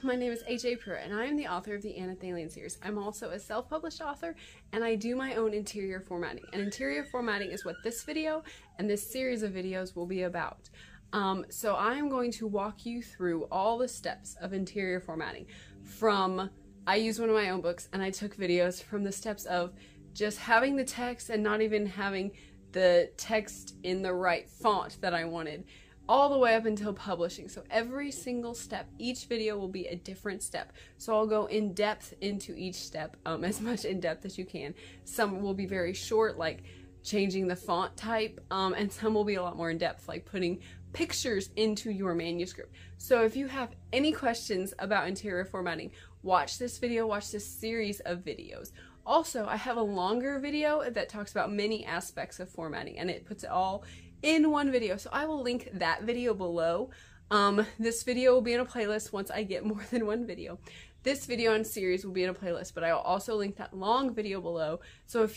my name is AJ Pruitt and I am the author of the Anna Thalian series. I'm also a self-published author and I do my own interior formatting. And interior formatting is what this video and this series of videos will be about. So I'm going to walk you through all the steps of interior formatting. I used one of my own books and I took videos from the steps of just having the text and not even having the text in the right font that I wanted, all the way up until publishing. So every single step, each video will be a different step. So I'll go in depth into each step, as much in depth as you can. Some will be very short, like changing the font type, and some will be a lot more in depth, like putting pictures into your manuscript. So if you have any questions about interior formatting, watch this video, watch this series of videos. Also, I have a longer video that talks about many aspects of formatting and it puts it all in one video. So I will link that video below. This video will be in a playlist once I get more than one video. This video and series will be in a playlist, but I'll also link that long video below. So if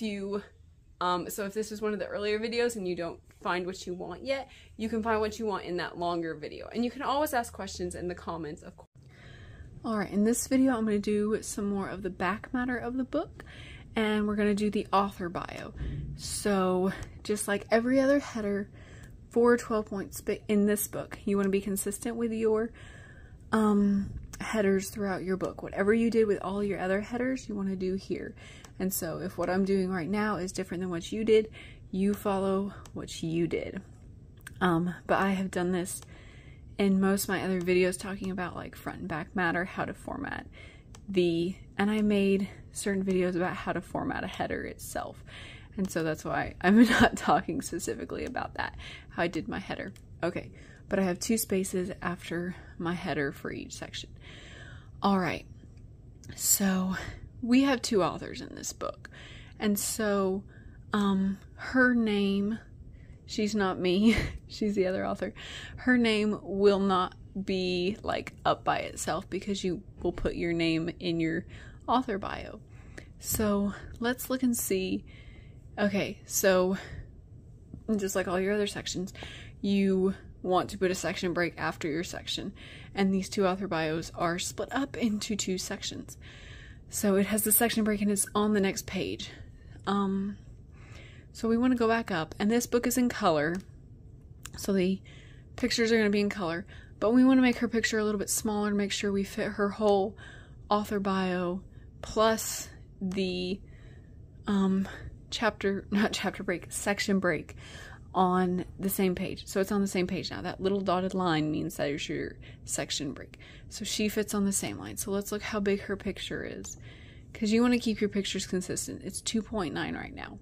this is one of the earlier videos and you don't find what you want yet, you can find what you want in that longer video. And you can always ask questions in the comments, of course. Alright, in this video I'm going to do some more of the back matter of the book, and we're going to do the author bio. So, just like every other header for 12 points, but in this book, you want to be consistent with your headers throughout your book. Whatever you did with all your other headers, you want to do here. And so, if what I'm doing right now is different than what you did, you follow what you did. But I have done this in most of my other videos talking about like front and back matter, how to format and I made certain videos about how to format a header itself. And so that's why I'm not talking specifically about that, how I did my header. Okay, but I have 2 spaces after my header for each section. All right, so we have 2 authors in this book. And so her name, she's not me, she's the other author. Her name will not be like up by itself because you will put your name in your author bio. So let's look and see. Okay, so just like all your other sections, you want to put a section break after your section. And these 2 author bios are split up into 2 sections. So it has the section break and it's on the next page. So we want to go back up, and this book is in color, so the pictures are going to be in color, but we want to make her picture a little bit smaller to make sure we fit her whole author bio plus the section break on the same page. So it's on the same page now. That little dotted line means that is your section break. So she fits on the same line. So let's look how big her picture is, because you want to keep your pictures consistent. It's 2.9 right now.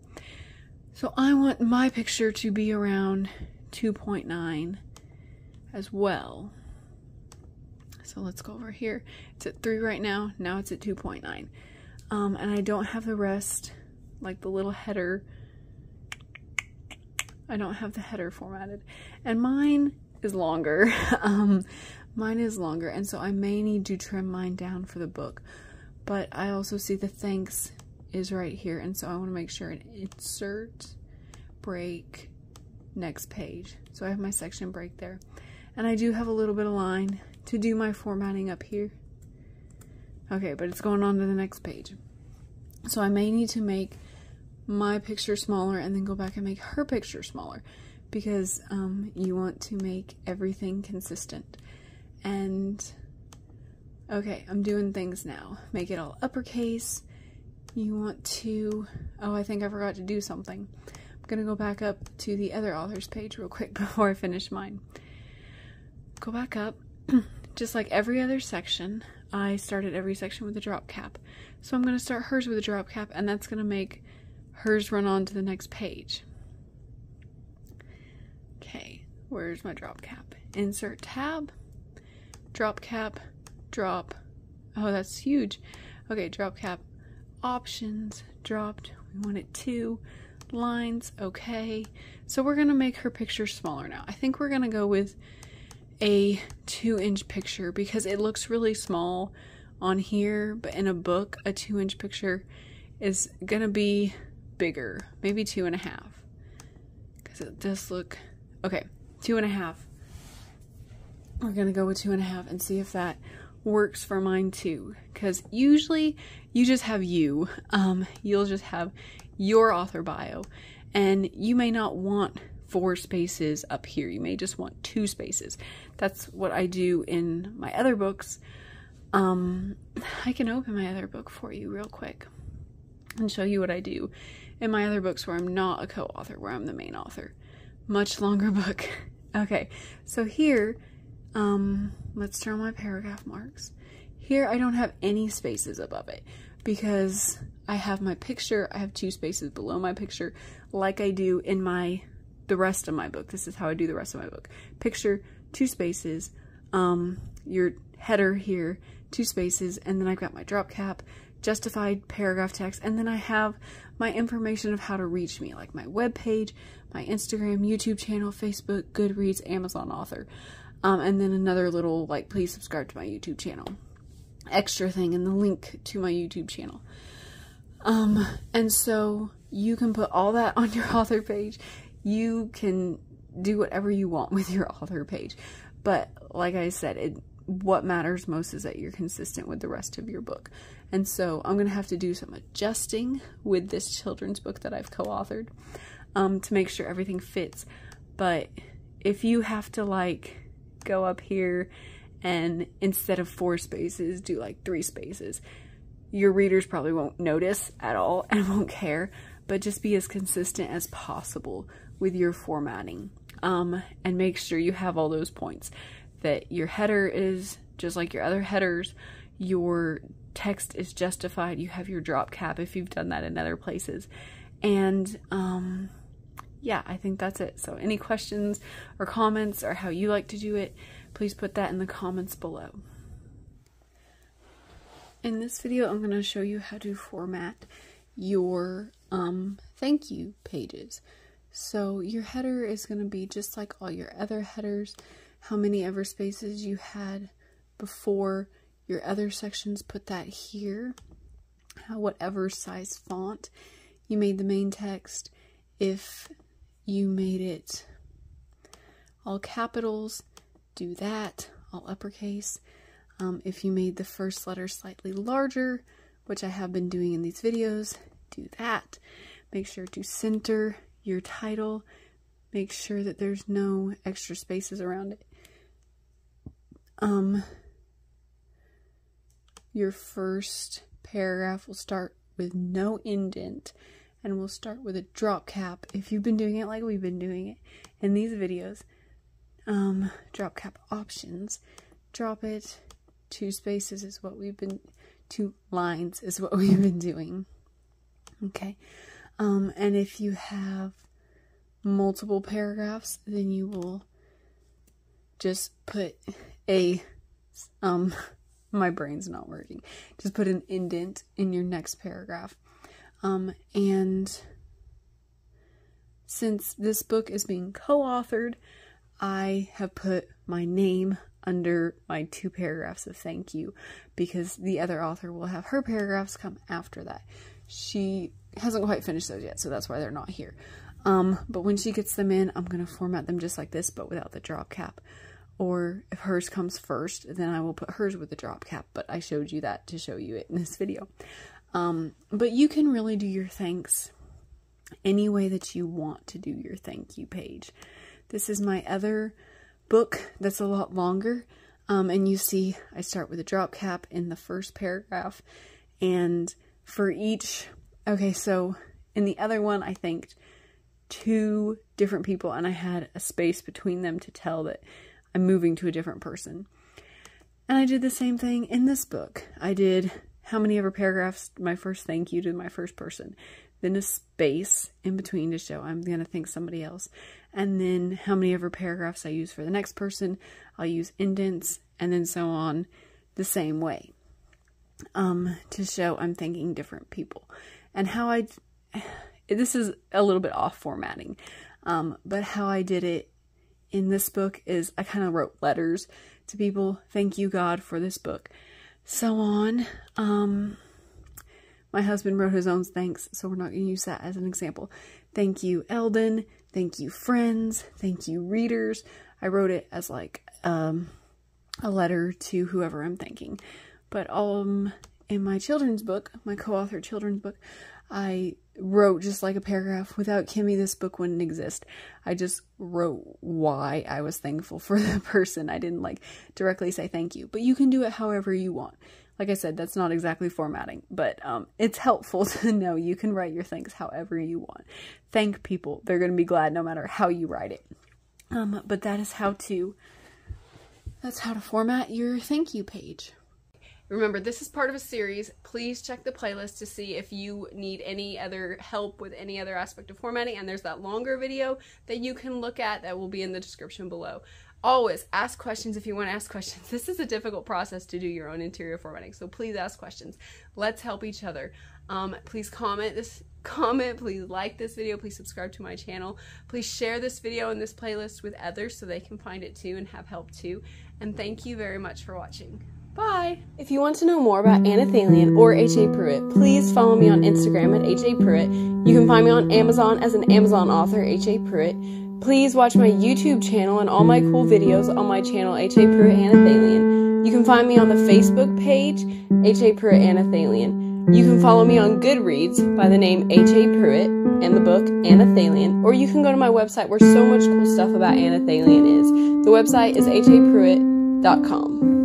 So I want my picture to be around 2.9 as well. So let's go over here. It's at 3 right now. Now it's at 2.9. And I don't have the rest, like the little header. I don't have the header formatted. And mine is longer. Mine is longer, and so I may need to trim mine down for the book. But I also see the thanks is right here, and so I want to make sure and insert break next page. So I have my section break there, and I do have a little bit of line to do my formatting up here. Okay, but it's going on to the next page, so I may need to make my picture smaller and then go back and make her picture smaller, because you want to make everything consistent. And okay, I'm doing things now. Make it all uppercase. You want to, oh, I think I forgot to do something. I'm gonna go back up to the other author's page real quick before I finish mine. Go back up. Just like every other section, I started every section with a drop cap. So I'm gonna start hers with a drop cap, and that's gonna make hers run on to the next page. Okay, where's my drop cap? Insert tab, drop cap, drop. Oh, that's huge. Okay, drop cap. Options, dropped, we want it 2 lines, okay. So we're gonna make her picture smaller now. I think we're gonna go with a 2-inch picture because it looks really small on here, but in a book, a 2-inch picture is gonna be bigger, maybe 2.5, because it does look, okay, 2.5. We're gonna go with 2.5 and see if that works for mine too, because usually you just have you'll just have your author bio, and you may not want 4 spaces up here. You may just want 2 spaces. That's what I do in my other books. I can open my other book for you real quick and show you what I do in my other books where I'm not a co-author, where I'm the main author. Much longer book. Okay, so here, let's draw my paragraph marks. Here I don't have any spaces above it because I have my picture. I have 2 spaces below my picture like I do in the rest of my book. This is how I do the rest of my book. Picture, 2 spaces, your header here, 2 spaces, and then I've got my drop cap, justified paragraph text, and then I have my information of how to reach me, like my webpage, my Instagram, YouTube channel, Facebook, Goodreads, Amazon author, and then another little, like, please subscribe to my YouTube channel extra thing, and the link to my YouTube channel. And so you can put all that on your author page. You can do whatever you want with your author page, but like I said, what matters most is that you're consistent with the rest of your book. And so I'm gonna have to do some adjusting with this children's book that I've co-authored to make sure everything fits. But if you have to, like, go up here and instead of 4 spaces do like 3 spaces, your readers probably won't notice at all and won't care. But just be as consistent as possible with your formatting, and make sure you have all those points, that your header is just like your other headers, your text is justified, you have your drop cap if you've done that in other places, and yeah, I think that's it. So any questions or comments or how you like to do it, please put that in the comments below. In this video, I'm going to show you how to format your thank you pages. So your header is going to be just like all your other headers. How many ever spaces you had before your other sections, put that here. Whatever size font you made the main text. If you made it all capitals, do that, all uppercase. If you made the first letter slightly larger, which I have been doing in these videos, do that. Make sure to center your title. Make sure that there's no extra spaces around it. Your first paragraph will start with no indent, and we'll start with a drop cap. If you've been doing it like we've been doing it in these videos, drop cap options, drop it, 2 spaces is what we've been, 2 lines is what we've been doing. Okay, and if you have multiple paragraphs, then you will just put a, my brain's not working, just put an indent in your next paragraph. And since this book is being co-authored, I have put my name under my 2 paragraphs of thank you, because the other author will have her paragraphs come after that. She hasn't quite finished those yet, so that's why they're not here. But when she gets them in, I'm going to format them just like this, but without the drop cap. Or if hers comes first, then I will put hers with the drop cap, but I showed you that to show you it in this video. But you can really do your thanks any way that you want to do your thank you page. This is my other book that's a lot longer, and you see I start with a drop cap in the first paragraph, and for each, okay, so in the other one I thanked 2 different people, and I had a space between them to tell that I'm moving to a different person. And I did the same thing in this book. I did how many ever paragraphs, my first thank you to my first person, then a space in between to show I'm going to thank somebody else, and then how many ever paragraphs I use for the next person, I'll use indents, and then so on the same way, to show I'm thanking different people. And how this is a little bit off formatting, but how I did it in this book is I kind of wrote letters to people, thank you God for this book, so on. My husband wrote his own thanks, so we're not going to use that as an example. Thank you Eldon, thank you friends, thank you readers. I wrote it as like a letter to whoever I'm thanking. But in my children's book, my co-authored children's book, I wrote just like a paragraph. Without Kimmy, this book wouldn't exist. I just wrote why I was thankful for the person. I didn't like directly say thank you, but you can do it however you want. Like I said, that's not exactly formatting, but it's helpful to know you can write your thanks however you want. Thank people. They're going to be glad no matter how you write it. But that's how to format your thank you page. Remember, this is part of a series. Please check the playlist to see if you need any other help with any other aspect of formatting, and there's that longer video that you can look at that will be in the description below. Always ask questions if you want to ask questions. This is a difficult process to do your own interior formatting, so please ask questions. Let's help each other. Please comment, please like this video, please subscribe to my channel. Please share this video and this playlist with others so they can find it too and have help too. And thank you very much for watching. Bye! If you want to know more about Anna Thalian or H.A. Pruitt, please follow me on Instagram at H.A. Pruitt. You can find me on Amazon as an Amazon author, H.A. Pruitt. Please watch my YouTube channel and all my cool videos on my channel, H.A. Pruitt Anna Thalian. You can find me on the Facebook page, H.A. Pruitt Anna Thalian. You can follow me on Goodreads by the name H.A. Pruitt and the book Anna Thalian. Or you can go to my website where so much cool stuff about Anna Thalian is. The website is hapruitt.com.